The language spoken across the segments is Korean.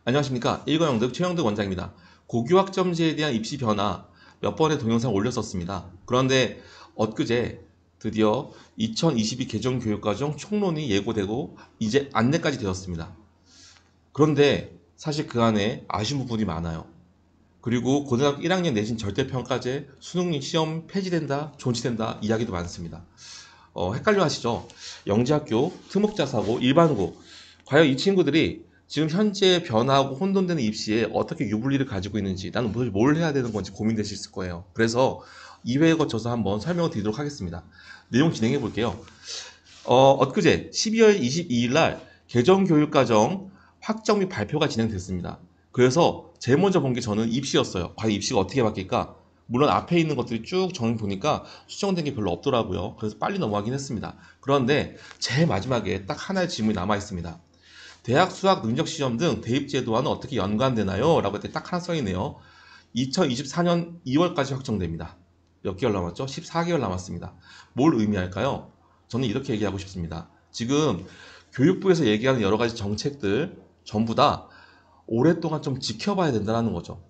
안녕하십니까. 1과영득 최영득 원장입니다. 고교학점제에 대한 입시 변화 몇 번의 동영상 올렸었습니다. 그런데 엊그제 드디어 2022 개정 교육과정 총론이 예고되고 이제 안내까지 되었습니다. 그런데 사실 그 안에 아쉬운 부분이 많아요. 그리고 고등학교 1학년 내신 절대평가제 수능 시험 폐지된다, 존치된다 이야기도 많습니다. 헷갈려 하시죠? 영재학교, 특목자사고, 일반고. 과연 이 친구들이 지금 현재 변화하고 혼돈되는 입시에 어떻게 유불리를 가지고 있는지, 나는 도대체 뭘 해야 되는 건지 고민되실 거예요. 그래서 2회에 거쳐서 한번 설명을 드리도록 하겠습니다. 내용 진행해 볼게요. 엊그제 12월 22일 날 개정교육과정 확정 및 발표가 진행됐습니다. 그래서 제일 먼저 본 게 저는 입시였어요. 과연 입시가 어떻게 바뀔까? 물론 앞에 있는 것들이 쭉 정리 보니까 수정된 게 별로 없더라고요. 그래서 빨리 넘어가긴 했습니다. 그런데 제일 마지막에 딱 하나의 질문이 남아 있습니다. 대학 수학 능력 시험 등 대입 제도와는 어떻게 연관되나요? 라고 했더니 딱 하나 써 있네요. 2024년 2월까지 확정됩니다. 몇 개월 남았죠? 14개월 남았습니다. 뭘 의미할까요? 저는 이렇게 얘기하고 싶습니다. 지금 교육부에서 얘기하는 여러 가지 정책들 전부 다 오랫동안 좀 지켜봐야 된다는 거죠.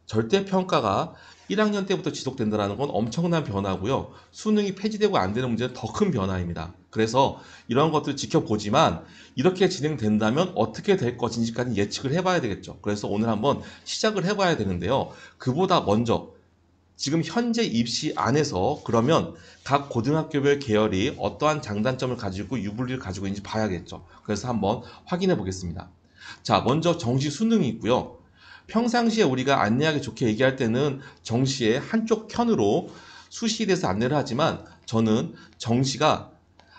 절대평가가 1학년 때부터 지속된다는 건 엄청난 변화고요. 수능이 폐지되고 안 되는 문제는 더 큰 변화입니다. 그래서 이런 것들을 지켜보지만 이렇게 진행된다면 어떻게 될 것인지까지 예측을 해봐야 되겠죠. 그래서 오늘 한번 시작을 해봐야 되는데요. 그보다 먼저 지금 현재 입시 안에서 그러면 각 고등학교별 계열이 어떠한 장단점을 가지고 유불리를 가지고 있는지 봐야겠죠. 그래서 한번 확인해 보겠습니다. 자, 먼저 정시 수능이 있고요. 평상시에 우리가 안내하기 좋게 얘기할 때는 정시의 한쪽 편으로 수시에 대해서 안내를 하지만 저는 정시가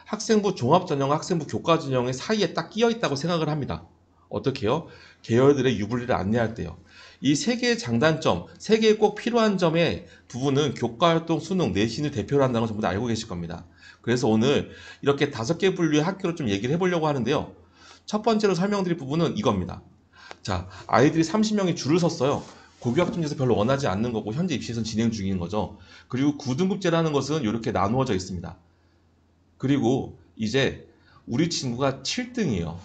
학생부 종합전형, 학생부 교과전형의 사이에 딱 끼어 있다고 생각을 합니다. 어떻게요? 계열들의 유불리를 안내할 때요. 이 세 개의 장단점, 세 개의 꼭 필요한 점의 부분은 교과활동, 수능, 내신을 대표로 한다는 걸 전부 다 알고 계실 겁니다. 그래서 오늘 이렇게 5개 분류의 학교를 좀 얘기를 해보려고 하는데요. 첫 번째로 설명드릴 부분은 이겁니다. 자, 아이들이 30명이 줄을 섰어요. 고교학점제에서 별로 원하지 않는 거고 현재 입시에서는 진행 중인 거죠. 그리고 9등급제라는 것은 이렇게 나누어져 있습니다. 그리고 이제 우리 친구가 7등이에요.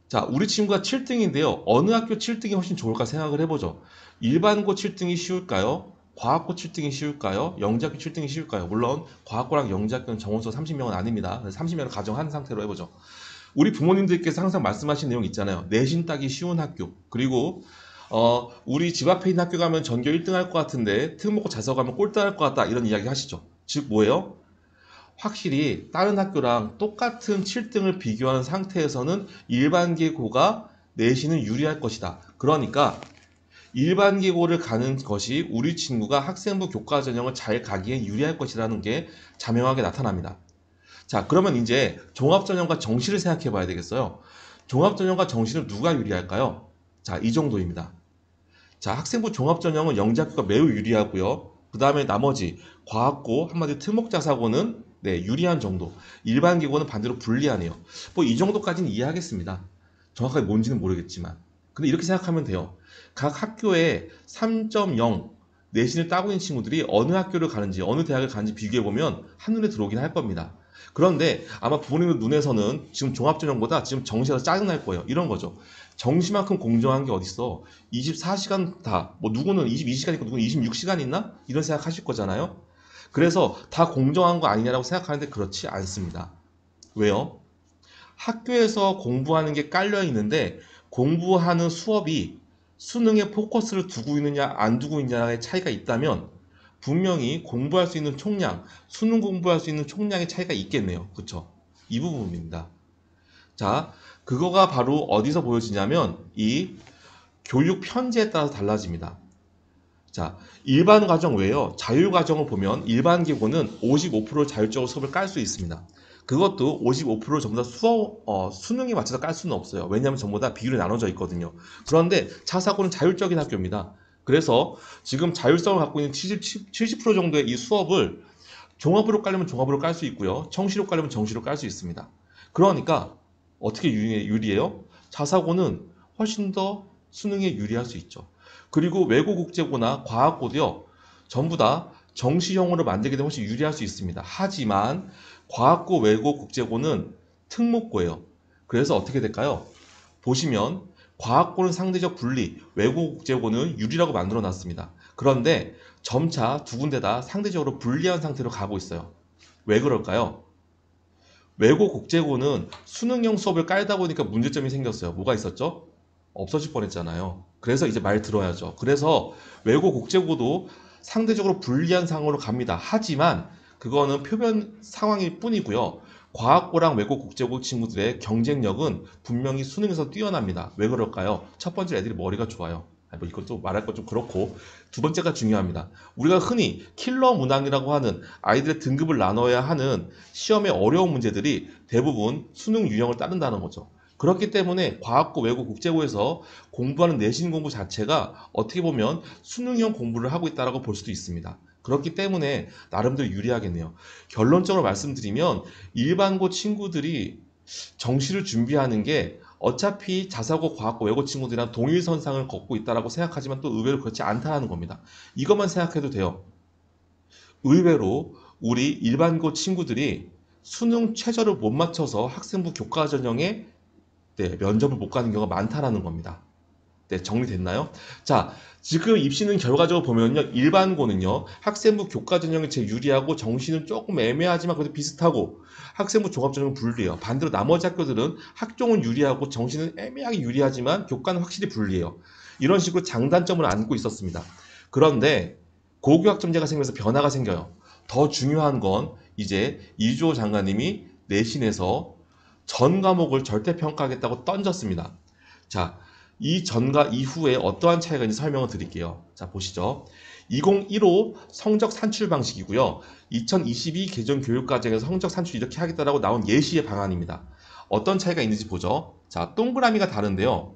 자, 우리 친구가 7등인데요. 어느 학교 7등이 훨씬 좋을까 생각을 해보죠. 일반고 7등이 쉬울까요? 과학고 7등이 쉬울까요? 영재학교 7등이 쉬울까요? 물론 과학고랑 영재학교는 정원수 30명은 아닙니다. 30명을 가정한 상태로 해보죠. 우리 부모님들께서 항상 말씀하신 내용 있잖아요. 내신 따기 쉬운 학교. 그리고 우리 집 앞에 있는 학교 가면 전교 1등 할 것 같은데 특목고 자서 가면 꼴등 할 것 같다. 이런 이야기 하시죠. 즉 뭐예요? 확실히 다른 학교랑 똑같은 7등을 비교하는 상태에서는 일반계고가 내신은 유리할 것이다. 그러니까 일반계고를 가는 것이 우리 친구가 학생부 교과전형을 잘 가기에 유리할 것이라는 게 자명하게 나타납니다. 자, 그러면 이제 종합전형과 정시를 생각해 봐야 되겠어요. 종합전형과 정시는 누가 유리할까요? 자, 이 정도입니다. 자, 학생부 종합전형은 영재학교가 매우 유리하고요. 그 다음에 나머지 과학고, 한마디로 특목자사고는 네, 유리한 정도. 일반기고는 반대로 불리하네요. 뭐 이 정도까지는 이해하겠습니다. 정확하게 뭔지는 모르겠지만. 근데 이렇게 생각하면 돼요. 각 학교에 3.0 내신을 따고 있는 친구들이 어느 학교를 가는지, 어느 대학을 가는지 비교해보면 한눈에 들어오긴 할 겁니다. 그런데 아마 부모님들 눈에서는 지금 종합전형보다 지금 정시가 더 짜증날 거예요. 이런 거죠. 정시만큼 공정한 게 어딨어. 24시간 다, 뭐 누구는 22시간 있고 누구는 26시간 있나? 이런 생각 하실 거잖아요. 그래서 다 공정한 거 아니냐라고 생각하는데 그렇지 않습니다. 왜요? 학교에서 공부하는 게 깔려 있는데 공부하는 수업이 수능에 포커스를 두고 있느냐 안 두고 있느냐의 차이가 있다면 분명히 공부할 수 있는 총량, 수능 공부할 수 있는 총량의 차이가 있겠네요. 그쵸? 이 부분입니다. 자, 그거가 바로 어디서 보여지냐면 이 교육 편제에 따라서 달라집니다. 자, 일반 과정 외에요. 자율 과정을 보면 일반 기고는 55% 자율적으로 수업을 깔 수 있습니다. 그것도 55% 전부 다 수능에 맞춰서 깔 수는 없어요. 왜냐하면 전부 다 비율이 나눠져 있거든요. 그런데 자사고는 자율적인 학교입니다. 그래서 지금 자율성을 갖고 있는 70% 정도의 이 수업을 종합으로 깔려면 종합으로 깔 수 있고요. 정시로 깔려면 정시로 깔 수 있습니다. 그러니까 어떻게 유리해요? 자사고는 훨씬 더 수능에 유리할 수 있죠. 그리고 외고 국제고나 과학고도요. 전부 다 정시형으로 만들게 되면 훨씬 유리할 수 있습니다. 하지만 과학고, 외고, 국제고는 특목고예요. 그래서 어떻게 될까요? 보시면 과학고는 상대적 불리, 외고 국제고는 유리라고 만들어 놨습니다. 그런데 점차 두 군데 다 상대적으로 불리한 상태로 가고 있어요. 왜 그럴까요? 외고 국제고는 수능형 수업을 깔다 보니까 문제점이 생겼어요. 뭐가 있었죠? 없어질 뻔했잖아요. 그래서 이제 말 들어야죠. 그래서 외고 국제고도 상대적으로 불리한 상황으로 갑니다. 하지만 그거는 표면 상황일 뿐이고요. 과학고랑 외고 국제고 친구들의 경쟁력은 분명히 수능에서 뛰어납니다. 왜 그럴까요? 첫 번째, 애들이 머리가 좋아요. 뭐 이것도 말할 것 좀 그렇고, 두 번째가 중요합니다. 우리가 흔히 킬러 문항이라고 하는 아이들의 등급을 나눠야 하는 시험의 어려운 문제들이 대부분 수능 유형을 따른다는 거죠. 그렇기 때문에 과학고, 외고, 국제고에서 공부하는 내신 공부 자체가 어떻게 보면 수능형 공부를 하고 있다고 볼 수도 있습니다. 그렇기 때문에 나름대로 유리하겠네요. 결론적으로 말씀드리면 일반고 친구들이 정시를 준비하는 게 어차피 자사고, 과학고, 외고 친구들이랑 동일선상을 걷고 있다고 생각하지만 또 의외로 그렇지 않다는 겁니다. 이것만 생각해도 돼요. 의외로 우리 일반고 친구들이 수능 최저를 못 맞춰서 학생부 교과 전형에 면접을 못 가는 경우가 많다라는 겁니다. 네, 정리됐나요? 자, 지금 입시는 결과적으로 보면요, 일반고는요, 학생부 교과 전형이 제일 유리하고 정시는 조금 애매하지만 그래도 비슷하고 학생부 종합 전형은 불리해요. 반대로 나머지 학교들은 학종은 유리하고 정시는 애매하게 유리하지만 교과는 확실히 불리해요. 이런 식으로 장단점을 안고 있었습니다. 그런데 고교학점제가 생기면서 변화가 생겨요. 더 중요한 건 이제 이주호 장관님이 내신에서 전 과목을 절대평가하겠다고 던졌습니다. 자, 이 전과 이후에 어떠한 차이가 있는지 설명을 드릴게요. 자, 보시죠. 2015 성적 산출 방식이고요. 2022 개정 교육과정에서 성적 산출 이렇게 하겠다라고 나온 예시의 방안입니다. 어떤 차이가 있는지 보죠. 자, 동그라미가 다른데요.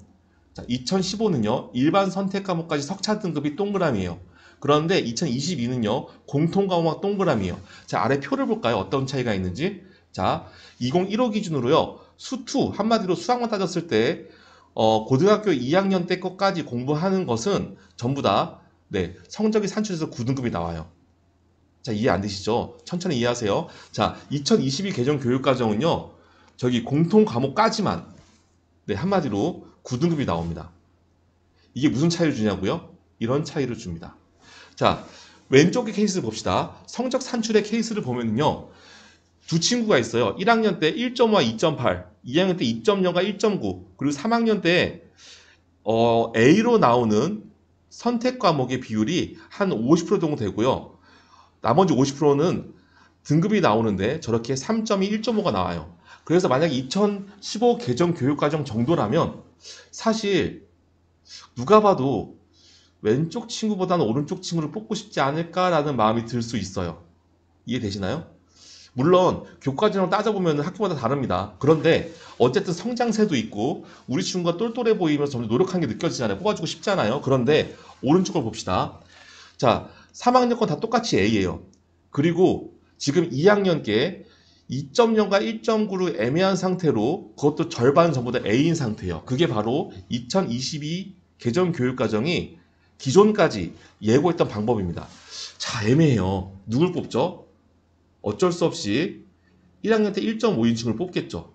자, 2015는요, 일반 선택 과목까지 석차 등급이 동그라미예요. 그런데 2022는요, 공통 과목 동그라미예요. 자, 아래 표를 볼까요? 어떤 차이가 있는지. 자, 2015 기준으로요, 수투, 한마디로 수학만 따졌을 때 고등학교 2학년 때 것까지 공부하는 것은 전부 다 성적이 산출돼서 9등급이 나와요. 자, 이해 안 되시죠? 천천히 이해하세요. 자, 2022 개정 교육과정은요, 저기 공통 과목까지만 한마디로 9등급이 나옵니다. 이게 무슨 차이를 주냐고요? 이런 차이를 줍니다. 자, 왼쪽의 케이스를 봅시다. 성적 산출의 케이스를 보면요, 두 친구가 있어요. 1학년 때 1.5와 2.8, 2학년 때 2.0과 1.9, 그리고 3학년 때 A로 나오는 선택 과목의 비율이 한 50% 정도 되고요. 나머지 50%는 등급이 나오는데 저렇게 3.2, 1.5가 나와요. 그래서 만약에 2015 개정 교육과정 정도라면 사실 누가 봐도 왼쪽 친구보다는 오른쪽 친구를 뽑고 싶지 않을까라는 마음이 들 수 있어요. 이해되시나요? 물론 교과전형 따져보면 학교마다 다릅니다. 그런데 어쨌든 성장세도 있고 우리 친구가 똘똘해 보이면서 점점 노력한 게 느껴지잖아요. 뽑아주고 싶잖아요. 그런데 오른쪽을 봅시다. 자, 3학년 건 다 똑같이 A예요. 그리고 지금 2학년께 2.0과 1.9로 애매한 상태로 그것도 절반 전부 다 A인 상태예요. 그게 바로 2022 개정 교육과정이 기존까지 예고했던 방법입니다. 자, 애매해요. 누굴 뽑죠? 어쩔 수 없이 1학년 때 1.5인칭을 뽑겠죠.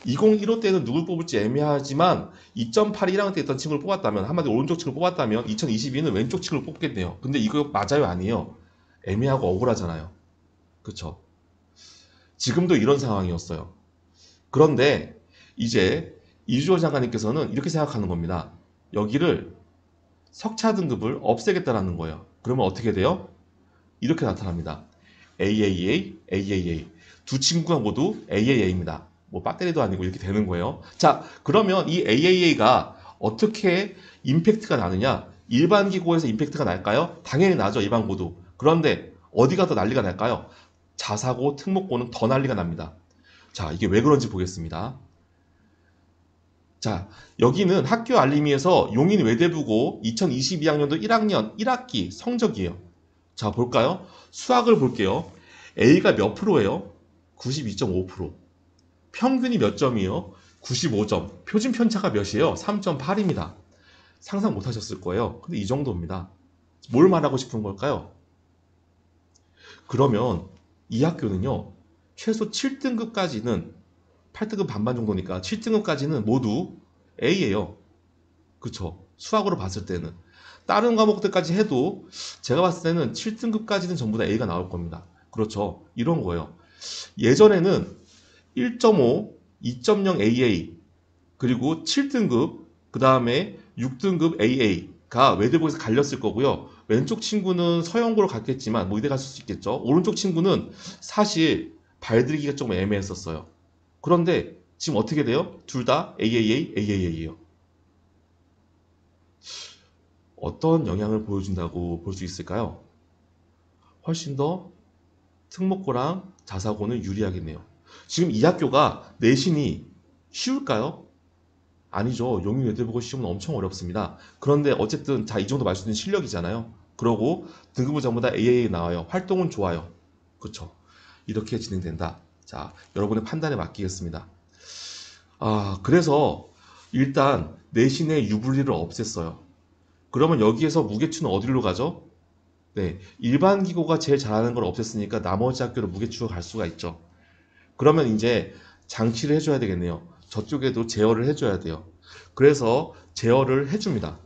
2015 때는 누굴 뽑을지 애매하지만 2.8이 1학년 때 있던 친구를 뽑았다면, 한마디로 오른쪽 친구를 뽑았다면 2022는 왼쪽 친구를 뽑겠네요. 근데 이거 맞아요? 아니에요? 애매하고 억울하잖아요. 그쵸? 지금도 이런 상황이었어요. 그런데 이제 이주호 장관님께서는 이렇게 생각하는 겁니다. 여기를 석차 등급을 없애겠다라는 거예요. 그러면 어떻게 돼요? 이렇게 나타납니다. AAA, AAA. 두 친구가 모두 AAA입니다. 뭐 배터리도 아니고 이렇게 되는 거예요. 자, 그러면 이 AAA가 어떻게 임팩트가 나느냐? 일반 기고에서 임팩트가 날까요? 당연히 나죠, 일반고도. 그런데 어디가 더 난리가 날까요? 자사고, 특목고는 더 난리가 납니다. 자, 이게 왜 그런지 보겠습니다. 자, 여기는 학교 알림이에서 용인 외대부고 2022학년도 1학년 1학기 성적이에요. 자, 볼까요? 수학을 볼게요. A가 몇 프로예요? 92.5%. 평균이 몇 점이에요? 95점. 표준 편차가 몇이에요? 3.8입니다. 상상 못 하셨을 거예요. 근데 이 정도입니다. 뭘 말하고 싶은 걸까요? 그러면 이 학교는요, 최소 7등급까지는 8등급 반반 정도니까 7등급까지는 모두 A예요. 그쵸. 수학으로 봤을 때는. 다른 과목들까지 해도 제가 봤을 때는 7등급까지는 전부 다 A가 나올 겁니다. 그렇죠. 이런 거예요. 예전에는 1.5, 2.0 AA, 그리고 7등급, 그 다음에 6등급 AA가 외대부에서 갈렸을 거고요. 왼쪽 친구는 서영고로 갔겠지만 뭐 이대 갔을 수 있겠죠. 오른쪽 친구는 사실 발들이기가 좀 애매했었어요. 그런데 지금 어떻게 돼요? 둘 다 AAA, AAA예요. 어떤 영향을 보여준다고 볼 수 있을까요? 훨씬 더 특목고랑 자사고는 유리하겠네요. 지금 이 학교가 내신이 쉬울까요? 아니죠. 용인외대부고 시험은 엄청 어렵습니다. 그런데 어쨌든 자, 이 정도 말씀드린 실력이잖아요. 그러고 등급은 전부 다 AA에 나와요. 활동은 좋아요. 그렇죠. 이렇게 진행된다. 자, 여러분의 판단에 맡기겠습니다. 그래서 일단 내신의 유불리를 없앴어요. 그러면 여기에서 무게추는 어디로 가죠? 네, 일반 기고가 제일 잘하는 걸 없앴으니까 나머지 학교로 무게추가 갈 수가 있죠. 그러면 이제 장치를 해줘야 되겠네요. 저쪽에도 제어를 해줘야 돼요. 그래서 제어를 해줍니다.